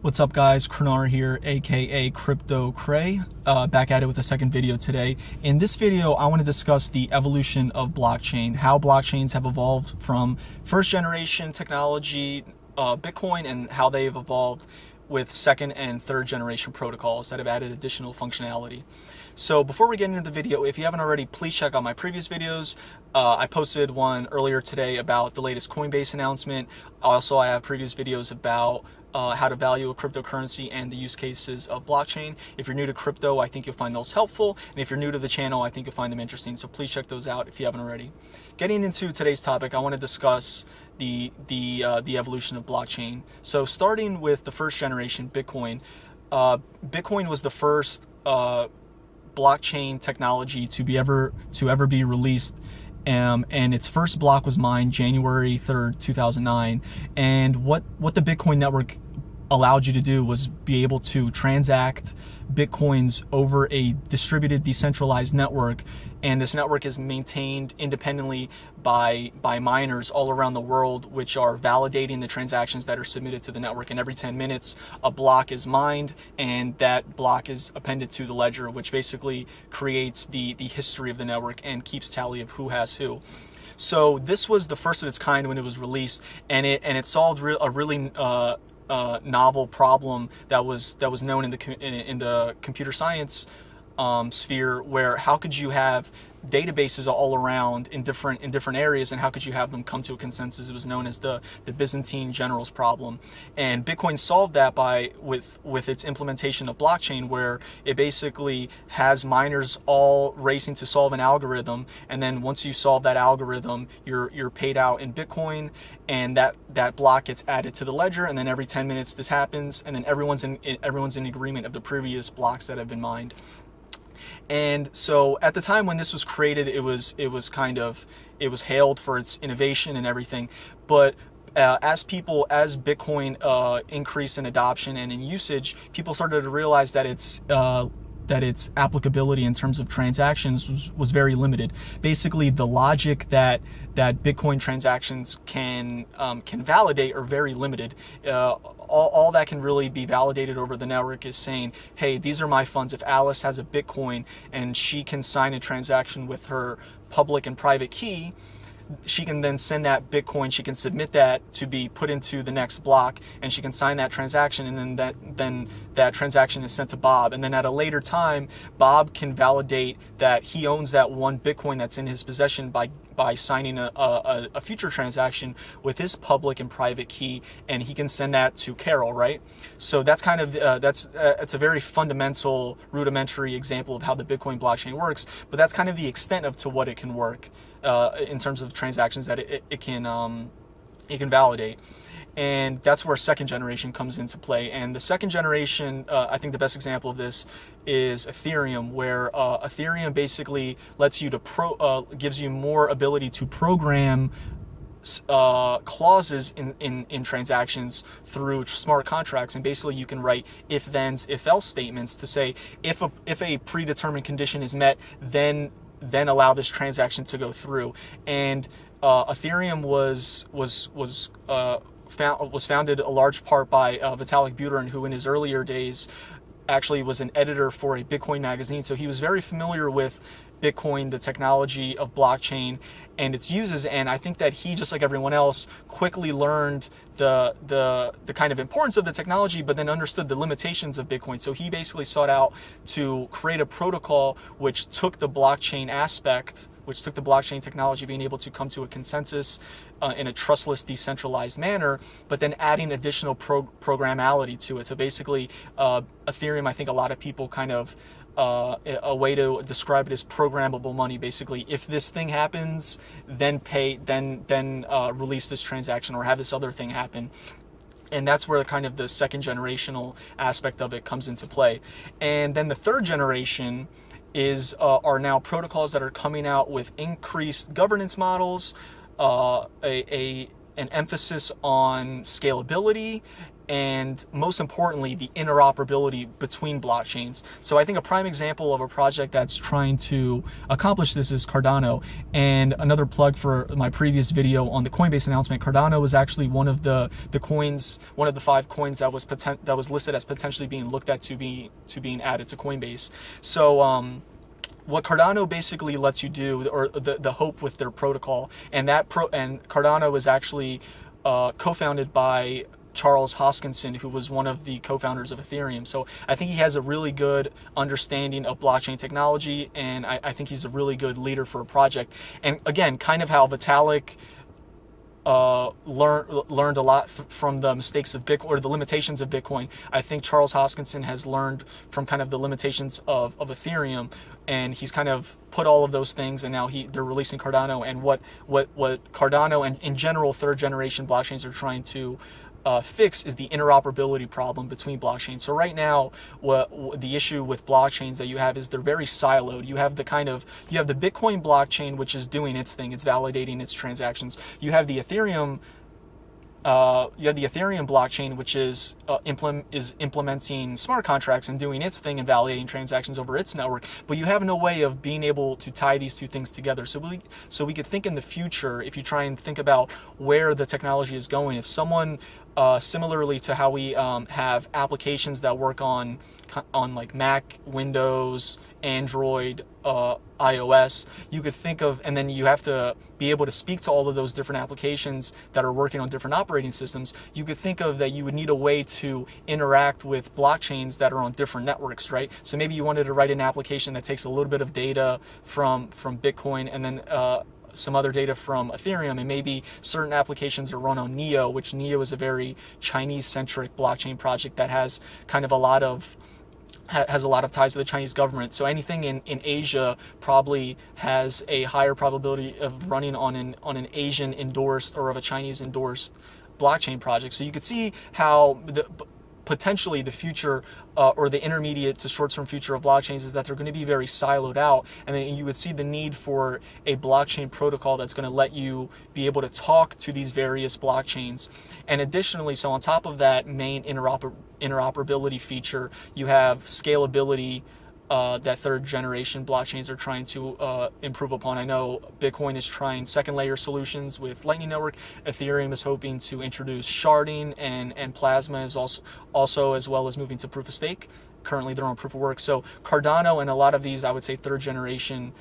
What's up guys, Krenar here, aka Crypto Cray, back at it with a second video today. In this video, I want to discuss the evolution of blockchain, how blockchains have evolved from first generation technology, Bitcoin, and how they've evolved with second and third generation protocols that have added additional functionality. So before we get into the video, if you haven't already, please check out my previous videos. I posted one earlier today about the latest Coinbase announcement. Also, I have previous videos about how to value a cryptocurrency and the use cases of blockchain. If you're new to crypto, I think you'll find those helpful. And if you're new to the channel, I think you'll find them interesting. So please check those out if you haven't already. Getting into today's topic, I want to discuss the evolution of blockchain. So starting with the first generation, Bitcoin. Bitcoin was the first blockchain technology to ever be released. And its first block was mined January 3rd, 2009. And what the Bitcoin network allowed you to do was be able to transact Bitcoins over a distributed, decentralized network. And this network is maintained independently by miners all around the world, which are validating the transactions that are submitted to the network. And every 10 minutes, a block is mined, and that block is appended to the ledger, which basically creates the history of the network and keeps tally of who has who. So this was the first of its kind when it was released, and it solved a really novel problem that was known in the computer science sphere, where how could you have databases all around in different areas, and how could you have them come to a consensus? It was known as the Byzantine generals problem, and Bitcoin solved that with its implementation of blockchain, where it basically has miners all racing to solve an algorithm, and then once you solve that algorithm, you're paid out in Bitcoin, and that block gets added to the ledger, and then every 10 minutes this happens, and then everyone's in agreement of the previous blocks that have been mined. And so at the time when this was created, it was hailed for its innovation and everything. But as Bitcoin increased in adoption and in usage, people started to realize that its applicability in terms of transactions was very limited. Basically, the logic that Bitcoin transactions can validate are very limited. All that can really be validated over the network is saying, hey, these are my funds. If Alice has a Bitcoin and she can sign a transaction with her public and private key, she can then send that Bitcoin, she can submit that to be put into the next block, and she can sign that transaction, and then that transaction is sent to Bob. And then at a later time, Bob can validate that he owns that one Bitcoin that's in his possession by signing a future transaction with his public and private key, and he can send that to Carol, right? So that's kind of it's a very fundamental, rudimentary example of how the Bitcoin blockchain works, but that's kind of the extent to what it can work in terms of transactions that it can validate. And that's where second generation comes into play. And the second generation, I think the best example of this is Ethereum, where Ethereum basically lets you gives you more ability to program clauses in transactions through smart contracts, and basically you can write if-thens, if-else statements to say if a predetermined condition is met, then allow this transaction to go through. And Ethereum was founded a large part by Vitalik Buterin, who in his earlier days actually was an editor for a Bitcoin magazine. So he was very familiar with Bitcoin, the technology of blockchain and its uses, and I think that he, just like everyone else, quickly learned the kind of importance of the technology, but then understood the limitations of Bitcoin. So he basically sought out to create a protocol which took the blockchain aspect, which took the blockchain technology, being able to come to a consensus in a trustless, decentralized manner, but then adding additional programmality to it. So basically, Ethereum, I think a lot of people kind of a way to describe it is programmable money. Basically, if this thing happens, then release this transaction, or have this other thing happen. And that's where kind of the second generational aspect of it comes into play. And then the third generation are now protocols that are coming out with increased governance models, a an emphasis on scalability, and most importantly, the interoperability between blockchains. So I think a prime example of a project that's trying to accomplish this is Cardano. And another plug for my previous video on the Coinbase announcement, Cardano was actually one of the coins, one of the 5 coins that was listed as potentially being looked at to being added to Coinbase. So what Cardano basically lets you do, or the hope with their protocol, and Cardano was actually co-founded by Charles Hoskinson, who was one of the co-founders of Ethereum. So I think he has a really good understanding of blockchain technology, and I think he's a really good leader for a project. And again, kind of how Vitalik learned a lot from the mistakes of Bitcoin, or the limitations of Bitcoin. I think Charles Hoskinson has learned from kind of the limitations of Ethereum, and he's kind of put all of those things, and now they're releasing Cardano. And what Cardano and in general 3rd generation blockchains are trying to fix is the interoperability problem between blockchains. So right now, the issue with blockchains that you have is they're very siloed. You have the Bitcoin blockchain, which is doing its thing, it's validating its transactions. You have the Ethereum blockchain, which is implementing smart contracts and doing its thing and validating transactions over its network. But you have no way of being able to tie these two things together. So we could think in the future, if you try and think about where the technology is going, if someone similarly to how we have applications that work on like Mac, Windows, Android, iOS, you could think of, and then you have to be able to speak to all of those different applications that are working on different operating systems. You could think of that you would need a way to interact with blockchains that are on different networks, right? So maybe you wanted to write an application that takes a little bit of data from Bitcoin, and then some other data from Ethereum, and maybe certain applications are run on Neo, which Neo is a very Chinese-centric blockchain project that has kind of a lot of ties to the Chinese government. So anything in Asia probably has a higher probability of running on an Asian endorsed or of a Chinese endorsed blockchain project. So you could see how potentially the future or the intermediate to short-term future of blockchains is that they're going to be very siloed out, and then you would see the need for a blockchain protocol that's going to let you be able to talk to these various blockchains. And additionally, so on top of that main interoperability feature, you have scalability that 3rd generation blockchains are trying to improve upon. I know Bitcoin is trying second layer solutions with Lightning Network. Ethereum is hoping to introduce sharding, and Plasma is also as well as moving to proof of stake. Currently they're on proof of work. So Cardano and a lot of these, I would say 3rd generation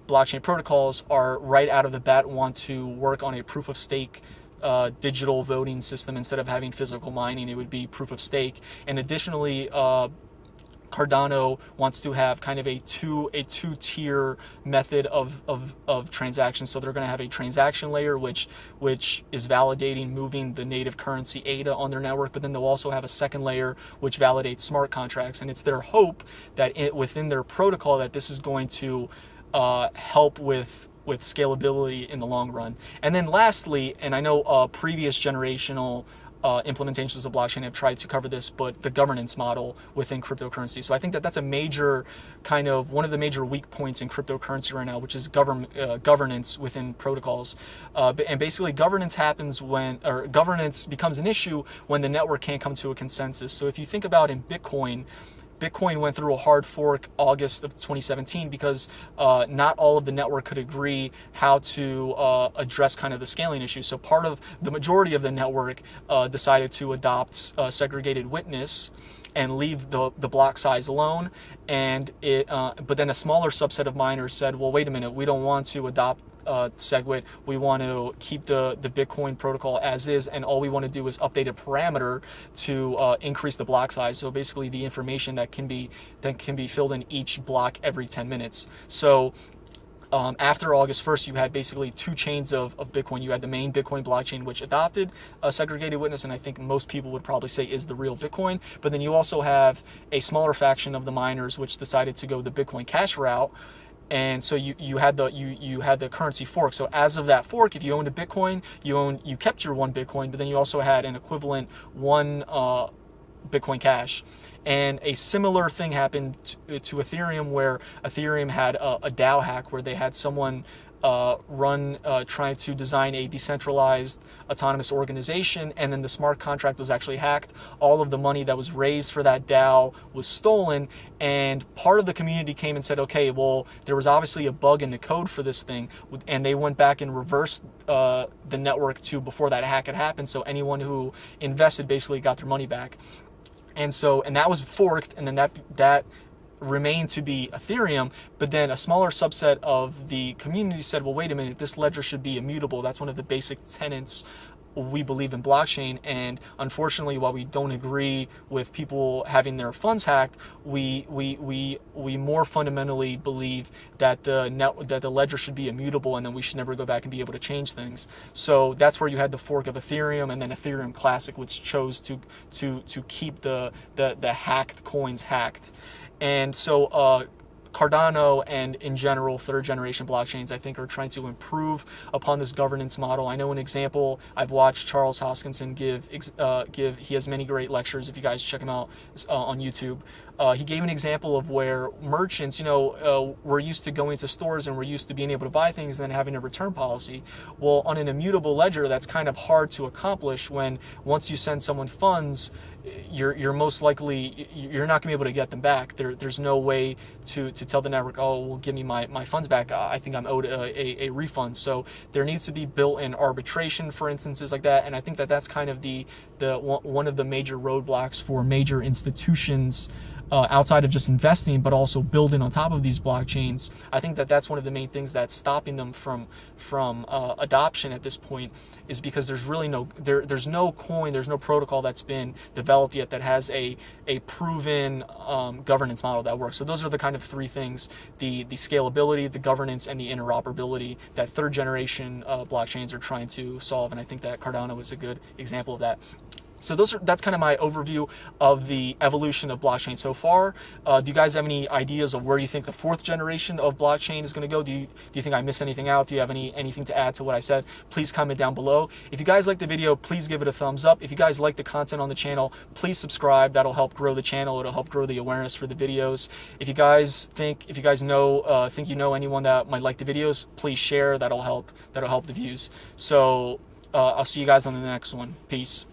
blockchain protocols are right out of the bat want to work on a proof of stake digital voting system. Instead of having physical mining, it would be proof of stake. And additionally, Cardano wants to have kind of a two-tier method of transactions. So they're going to have a transaction layer, which is validating moving the native currency ADA on their network, but then they'll also have a second layer which validates smart contracts. And it's their hope that within their protocol that this is going to help with scalability in the long run. And then lastly, and I know previous generational implementations of blockchain have tried to cover this, but the governance model within cryptocurrency. So I think that's a major kind of one of the major weak points in cryptocurrency right now, which is governance within protocols. And basically governance becomes an issue when the network can't come to a consensus. So if you think about in Bitcoin went through a hard fork August of 2017 because not all of the network could agree how to address kind of the scaling issue. So the majority of the network decided to adopt segregated witness and leave the block size alone. And but then a smaller subset of miners said, well, wait a minute, we don't want to adopt SegWit. We want to keep the Bitcoin protocol as is, and all we want to do is update a parameter to increase the block size. So basically the information that can be filled in each block every 10 minutes. So after August 1st, you had basically 2 chains of Bitcoin. You had the main Bitcoin blockchain, which adopted a segregated witness, and I think most people would probably say is the real Bitcoin. But then you also have a smaller faction of the miners, which decided to go the Bitcoin Cash route. And so you had the currency fork. So as of that fork, if you owned a Bitcoin, you kept your 1 Bitcoin, but then you also had an equivalent 1 Bitcoin Cash. And a similar thing happened to Ethereum, where Ethereum had a DAO hack where they had someone trying to design a decentralized autonomous organization, and then the smart contract was actually hacked. All of the money that was raised for that DAO was stolen, and part of the community came and said, okay, well, there was obviously a bug in the code for this thing, and they went back and reversed the network to before that hack had happened, so anyone who invested basically got their money back. And that was forked, and then that remained to be Ethereum, but then a smaller subset of the community said, well, wait a minute, this ledger should be immutable. That's one of the basic tenets we believe in blockchain. And unfortunately, while we don't agree with people having their funds hacked, we more fundamentally believe that the ledger should be immutable, and then we should never go back and be able to change things. So that's where you had the fork of Ethereum, and then Ethereum Classic, which chose to keep the hacked coins hacked. And so Cardano and in general third generation blockchains, I think, are trying to improve upon this governance model. I know an example, I've watched Charles Hoskinson give, he has many great lectures if you guys check him out on YouTube. He gave an example of where merchants, we're used to going to stores and we're used to being able to buy things and then having a return policy. Well, on an immutable ledger, that's kind of hard to accomplish when once you send someone funds, you're most likely, you're not gonna be able to get them back. There's no way to tell the network, oh, well, give me my funds back. I think I'm owed a refund. So there needs to be built-in arbitration for instances like that. And I think that's kind of the one of the major roadblocks for major institutions outside of just investing, but also building on top of these blockchains. I think that's one of the main things that's stopping them from adoption at this point, is because there's really there's no coin, there's no protocol that's been developed yet that has a proven governance model that works. So those are the kind of three things: the scalability, the governance, and the interoperability that third generation blockchains are trying to solve. And I think that Cardano is a good example of that. So that's kind of my overview of the evolution of blockchain so far. Do you guys have any ideas of where you think the fourth generation of blockchain is going to go? Do you think I missed anything out? Do you have anything to add to what I said? Please comment down below. Know. If you guys like the video, please give it a thumbs up. If you guys like the content on the channel, please subscribe. That'll help grow the channel. It'll help grow the awareness for the videos. If you guys think you know anyone that might like the videos, please share. That'll help the views. So I'll see you guys on the next one. Peace.